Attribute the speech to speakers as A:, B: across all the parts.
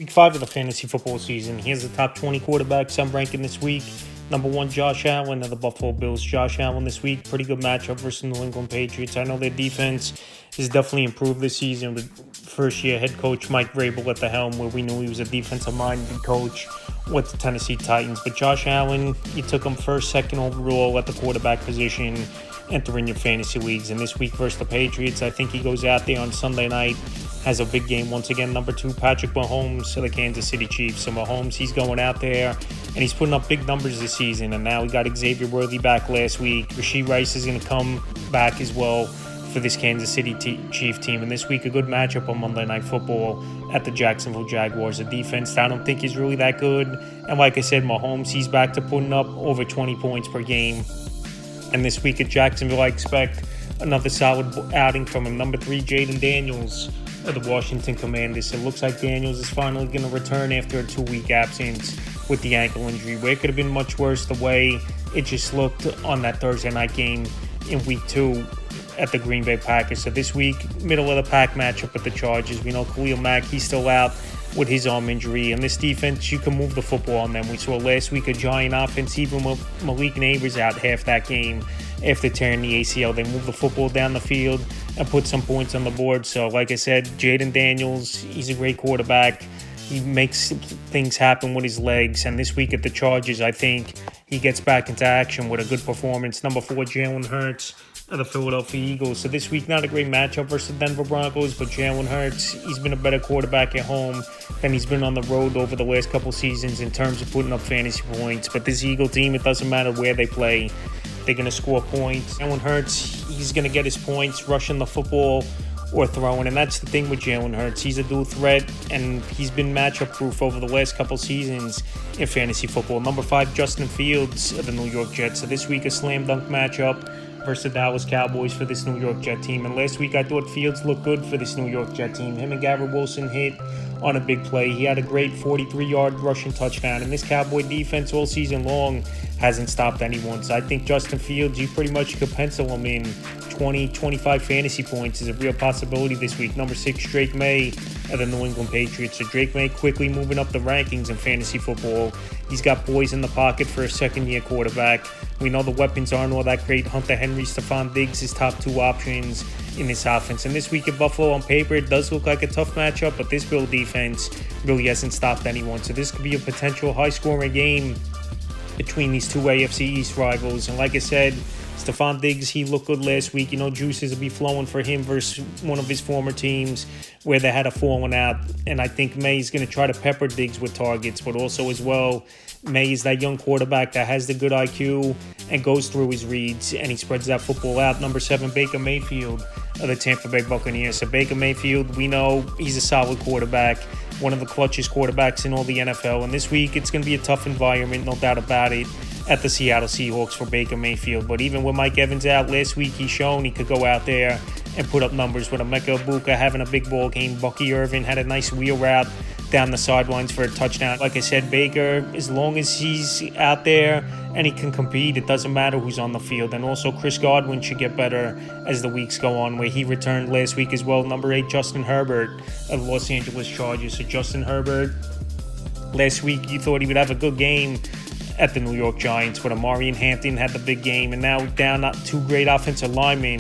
A: Week 5 of the fantasy football season. Here's the top 20 quarterbacks I'm ranking this week. Number 1, Josh Allen of the Buffalo Bills. Josh Allen this week, pretty good matchup versus New England Patriots. I know their defense has definitely improved this season with first-year head coach Mike Vrabel at the helm, where we knew he was a defensive-minded coach with the Tennessee Titans. But Josh Allen, you took him first, second overall at the quarterback position entering your fantasy leagues. And this week versus the Patriots, I think he goes out there on Sunday night, has a big game once again. Number 2, Patrick Mahomes of the Kansas City Chiefs. So Mahomes, he's going out there and he's putting up big numbers this season. And now we got Xavier Worthy back last week. Rashee Rice is going to come back as well for this Kansas City Chief team. And this week, a good matchup on Monday Night Football at the Jacksonville Jaguars. The defense, I don't think is really that good. And like I said, Mahomes, he's back to putting up over 20 points per game. And this week at Jacksonville, I expect another solid outing from him. Number 3, Jayden Daniels of the Washington Commanders. It looks like Daniels is finally going to return after a 2-week absence with the ankle injury, where it could have been much worse the way it just looked on that Thursday night game in week 2 at the Green Bay Packers. So this week, middle of the pack matchup with the Chargers. We know Khalil Mack, he's still out with his arm injury. And this defense, you can move the football on them. We saw last week a giant offense, even with Malik Neighbors out half that game after tearing the ACL. They move the football down the field and put some points on the board. So like I said, Jayden Daniels, he's a great quarterback. He makes things happen with his legs. And this week at the Chargers, I think he gets back into action with a good performance. Number 4, Jalen Hurts of the Philadelphia Eagles. So this week, not a great matchup versus the Denver Broncos, but Jalen Hurts, he's been a better quarterback at home than he's been on the road over the last couple seasons in terms of putting up fantasy points. But this Eagle team, it doesn't matter where they play, they're going to score points. Jalen Hurts, he's going to get his points rushing the football or throwing. And that's the thing with Jalen Hurts. He's a dual threat, and he's been matchup proof over the last couple seasons in fantasy football. Number 5, Justin Fields of the New York Jets. So this week, a slam dunk matchup versus the Dallas Cowboys for this New York Jet team. And last week, I thought Fields looked good for this New York Jet team. Him and Garrett Wilson hit on a big play. He had a great 43-yard rushing touchdown. And this Cowboy defense all season long hasn't stopped anyone. So I think Justin Fields, you pretty much could pencil him in 20, 25 fantasy points is a real possibility this week. Number 6, Drake May of the New England Patriots. So Drake May quickly moving up the rankings in fantasy football. He's got boys in the pocket for a second-year quarterback. We know the weapons aren't all that great. Hunter Henry, Stephon Diggs, his top 2 options in this offense. And this week at Buffalo, on paper, it does look like a tough matchup, but this Bill defense really hasn't stopped anyone. So this could be a potential high-scoring game between these two AFC East rivals. And like I said, Stephon Diggs, he looked good last week. You know, juices will be flowing for him versus one of his former teams where they had a falling out. And I think May's going to try to pepper Diggs with targets, but also as well, May is that young quarterback that has the good IQ and goes through his reads, and he spreads that football out. Number 7, Baker Mayfield of the Tampa Bay Buccaneers. So Baker Mayfield, we know he's a solid quarterback, one of the clutchest quarterbacks in all the NFL. And this week, it's going to be a tough environment, no doubt about it, at the Seattle Seahawks for Baker Mayfield. But even with Mike Evans out last week, he's shown he could go out there and put up numbers with Emeka Egbuka having a big ball game. Bucky Irvin had a nice wheel route down the sidelines for a touchdown. Like I said, Baker, as long as he's out there and he can compete, it doesn't matter who's on the field. And also Chris Godwin should get better as the weeks go on, where he returned last week as well. Number 8, Justin Herbert of the Los Angeles Chargers. So Justin Herbert, last week you thought he would have a good game at the New York Giants, but Amari Hampton had the big game, and now down not 2 great offensive linemen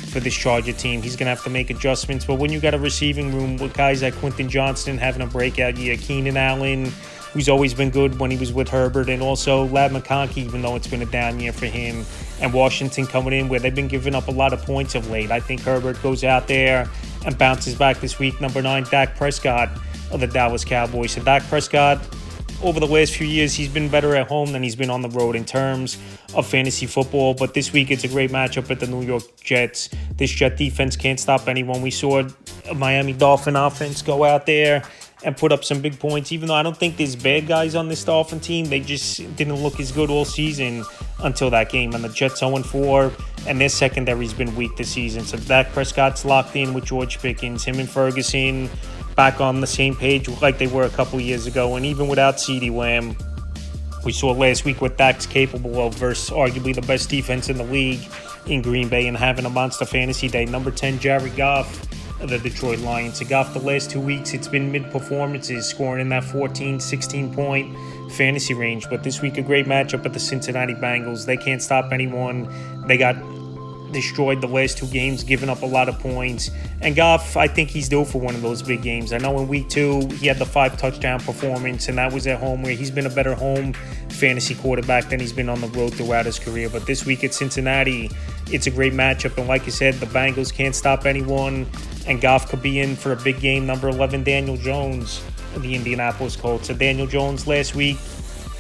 A: for this Charger team. He's going to have to make adjustments. But when you got a receiving room with guys like Quentin Johnston having a breakout year, Keenan Allen, who's always been good when he was with Herbert, and also Ladd McConkey, even though it's been a down year for him, and Washington coming in where they've been giving up a lot of points of late. I think Herbert goes out there and bounces back this week. Number 9, Dak Prescott of the Dallas Cowboys. So Dak Prescott, over the last few years, he's been better at home than he's been on the road in terms of fantasy football. But this week, it's a great matchup at the New York Jets. This Jet defense can't stop anyone. We saw a Miami Dolphin offense go out there and put up some big points. Even though I don't think there's bad guys on this Dolphin team, they just didn't look as good all season until that game. And the Jets 0-4, and their secondary's been weak this season. So Dak Prescott's locked in with George Pickens. Him and Ferguson back on the same page like they were a couple years ago. And even without CeeDee Lamb, we saw last week what Dak's capable of versus arguably the best defense in the league in Green Bay and having a monster fantasy day. Number 10, Jared Goff of the Detroit Lions. Goff, the last 2 weeks, it's been mid-performances, scoring in that 14, 16-point fantasy range. But this week, a great matchup at the Cincinnati Bengals. They can't stop anyone. They got destroyed the last 2 games, giving up a lot of points. And Goff, I think he's due for one of those big games. I know in week 2, he had the 5-touchdown performance, and that was at home, where he's been a better home fantasy quarterback than he's been on the road throughout his career. But this week at Cincinnati, it's a great matchup. And like I said, the Bengals can't stop anyone, and Goff could be in for a big game. Number 11, Daniel Jones of the Indianapolis Colts. So Daniel Jones last week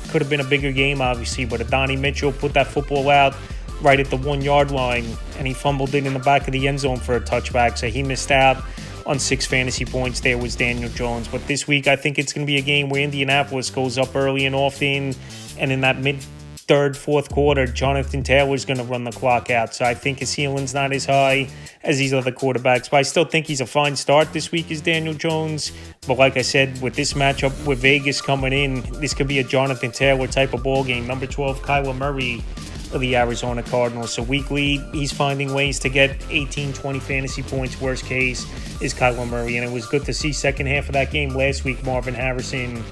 A: could have been a bigger game, obviously, but Adonai Mitchell put that football out right at the 1-yard line, and he fumbled it in the back of the end zone for a touchback, so he missed out on 6 fantasy points. There was Daniel Jones. But this week, I think it's going to be a game where Indianapolis goes up early and often, and in that mid-third, fourth quarter, Jonathan Taylor's going to run the clock out. So I think his ceiling's not as high as these other quarterbacks, but I still think he's a fine start this week as Daniel Jones. But like I said, with this matchup with Vegas coming in, this could be a Jonathan Taylor type of ball game. Number 12, Kyler Murray of the Arizona Cardinals. So weekly, he's finding ways to get 18, 20 fantasy points. Worst case is Kyler Murray. And it was good to see second half of that game last week, Marvin Harrison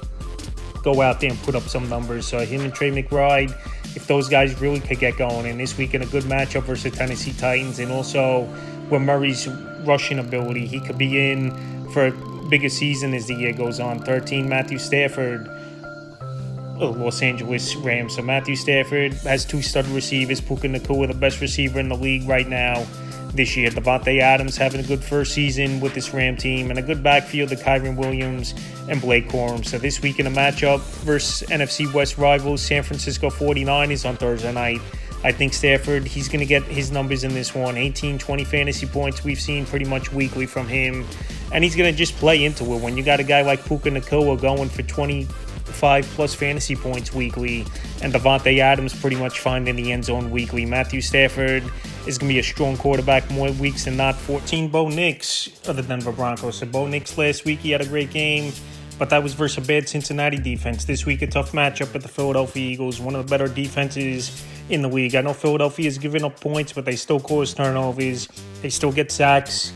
A: go out there and put up some numbers. So him and Trey McBride, if those guys really could get going. And this week in a good matchup versus the Tennessee Titans, and also with Murray's rushing ability, he could be in for a bigger season as the year goes on. 13, Matthew Stafford, Los Angeles Rams. So Matthew Stafford has 2 stud receivers. Puka Nacua, the best receiver in the league right now this year. Devontae Adams having a good first season with this Ram team, and a good backfield of Kyren Williams and Blake Corum. So this week in a matchup versus NFC West rivals, San Francisco 49ers on Thursday night. I think Stafford, he's going to get his numbers in this one. 18, 20 fantasy points we've seen pretty much weekly from him. And he's going to just play into it. When you got a guy like Puka Nacua going for 25-plus fantasy points weekly, and Devontae Adams pretty much finding the end zone weekly, Matthew Stafford is going to be a strong quarterback more weeks than not. 14, Bo Nix of the Denver Broncos. So Bo Nix last week, he had a great game, but that was versus a bad Cincinnati defense. This week, a tough matchup with the Philadelphia Eagles, one of the better defenses in the league. I know Philadelphia is giving up points, but they still cause turnovers. They still get sacks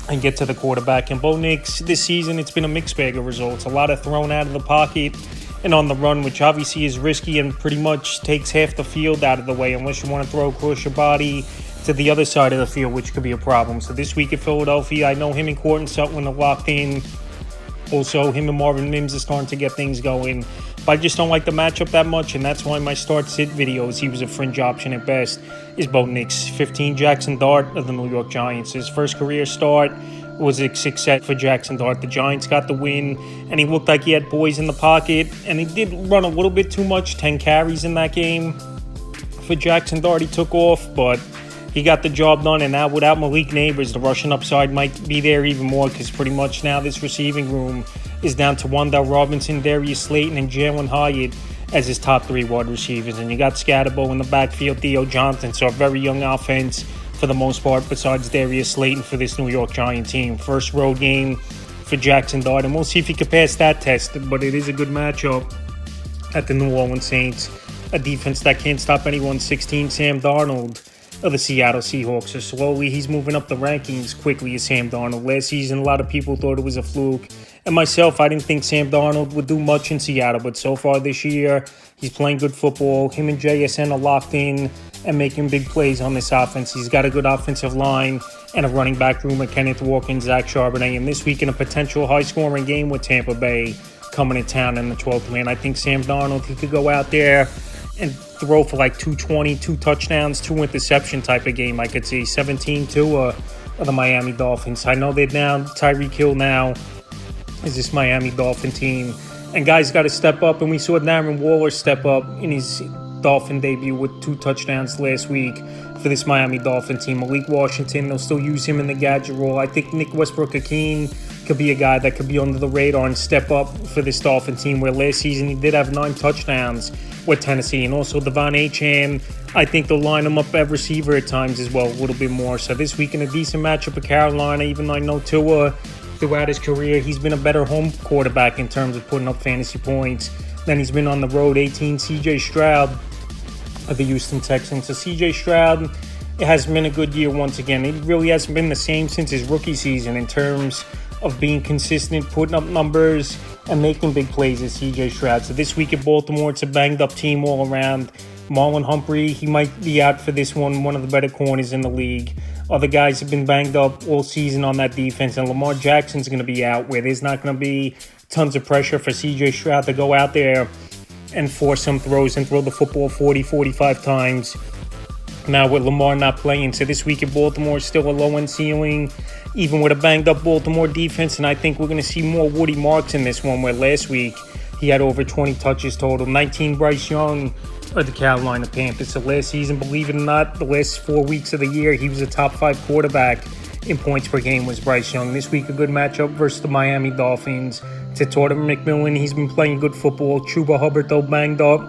A: and get to the quarterback. And Bo Nix, this season, it's been a mixed bag of results. A lot of thrown out of the pocket and on the run, which obviously is risky and pretty much takes half the field out of the way unless you want to throw across your body to the other side of the field, which could be a problem. So this week at Philadelphia, I know him and Courtland Sutton are locked in. Also, him and Marvin Mims are starting to get things going. But I just don't like the matchup that much, and that's why my start-sit videos, he was a fringe option at best, is Bo Nix. 15, Jackson Dart of the New York Giants. His first career start was a success for Jackson Dart. The Giants got the win, and he looked like he had boys in the pocket, and he did run a little bit too much, 10 carries in that game. For Jackson Dart, he took off, but he got the job done, and now without Malik Nabers, the rushing upside might be there even more, because pretty much now this receiving room is down to Wan'Dale Robinson, Darius Slayton, and Jalen Hyatt as his top 3 wide receivers. And you got Scatterbo in the backfield, Theo Johnson, so a very young offense for the most part, besides Darius Slayton for this New York Giant team. First road game for Jackson Dart, and we'll see if he can pass that test, but it is a good matchup at the New Orleans Saints, a defense that can't stop anyone. 16, Sam Darnold of the Seattle Seahawks. So slowly he's moving up the rankings quickly as Sam Darnold. Last season, a lot of people thought it was a fluke. And myself, I didn't think Sam Darnold would do much in Seattle. But so far this year, he's playing good football. Him and JSN are locked in and making big plays on this offense. He's got a good offensive line and a running back room with Kenneth Walker and Zach Charbonnet. And this week in a potential high-scoring game with Tampa Bay coming to town in the 12th man, I think Sam Darnold, he could go out there and throw for like 220, 2 touchdowns, 2 interception type of game. I could see 17-2 of the Miami Dolphins. I know they're down Tyreek Hill now is this Miami Dolphin team, and guys got to step up, and we saw Darren Waller step up in his Dolphin debut with 2 touchdowns last week for this Miami Dolphin team. Malik Washington, they'll still use him in the gadget role. I think Nick Westbrook-Ikhine could be a guy that could be under the radar and step up for this Dolphin team, where last season he did have 9 touchdowns with Tennessee. And also Devon Achane, I think they'll line him up at receiver at times as well, a little bit more. So this week in a decent matchup with Carolina, even though I know Tua, throughout his career, he's been a better home quarterback in terms of putting up fantasy points than he's been on the road. 18, C.J. Stroud of the Houston Texans. So C.J. Stroud, it hasn't been a good year once again. It really hasn't been the same since his rookie season in terms of being consistent, putting up numbers, and making big plays as CJ Stroud. So this week at Baltimore, it's a banged-up team all around. Marlon Humphrey, he might be out for this one of the better corners in the league. Other guys have been banged up all season on that defense, and Lamar Jackson's going to be out, where there's not going to be tons of pressure for CJ Stroud to go out there and force some throws and throw the football 40, 45 times. Now with Lamar not playing, so this week at Baltimore is still a low-end ceiling, even with a banged-up Baltimore defense, and I think we're going to see more Woody Marks in this one, where last week he had over 20 touches total. 19 Bryce Young of the Carolina Panthers. So last season, believe it or not, the last 4 weeks of the year, he was a top 5 quarterback in points per game was Bryce Young. This week, a good matchup versus the Miami Dolphins. To Jordan McMillan, he's been playing good football. Chuba Hubbard, though, banged up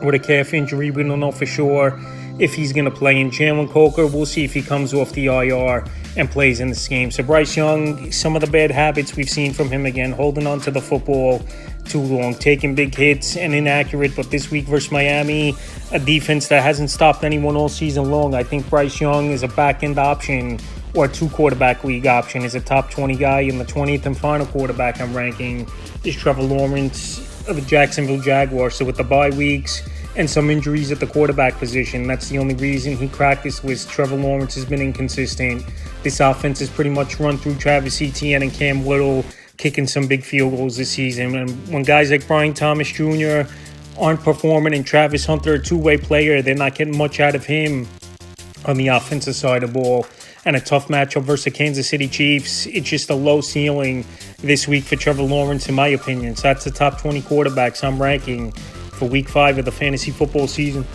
A: with a calf injury. We don't know for sure if he's going to play. In Jalen Coker, we'll see if he comes off the IR and plays in this game. So Bryce Young, some of the bad habits we've seen from him again, holding on to the football too long, taking big hits and inaccurate. But this week versus Miami, a defense that hasn't stopped anyone all season long, I think Bryce Young is a back-end option or a 2-quarterback league option. Is a top 20 guy, and the 20th and final quarterback I'm ranking is Trevor Lawrence of the Jacksonville Jaguars. So with the bye weeks and some injuries at the quarterback position, that's the only reason he cracked this list. Trevor Lawrence has been inconsistent. This offense is pretty much run through Travis Etienne and Cam Little, kicking some big field goals this season. And when guys like Brian Thomas Jr. aren't performing and Travis Hunter, a two-way player, they're not getting much out of him on the offensive side of the ball. And a tough matchup versus the Kansas City Chiefs. It's just a low ceiling this week for Trevor Lawrence, in my opinion. So that's the top 20 quarterbacks I'm ranking for Week 5 of the fantasy football season.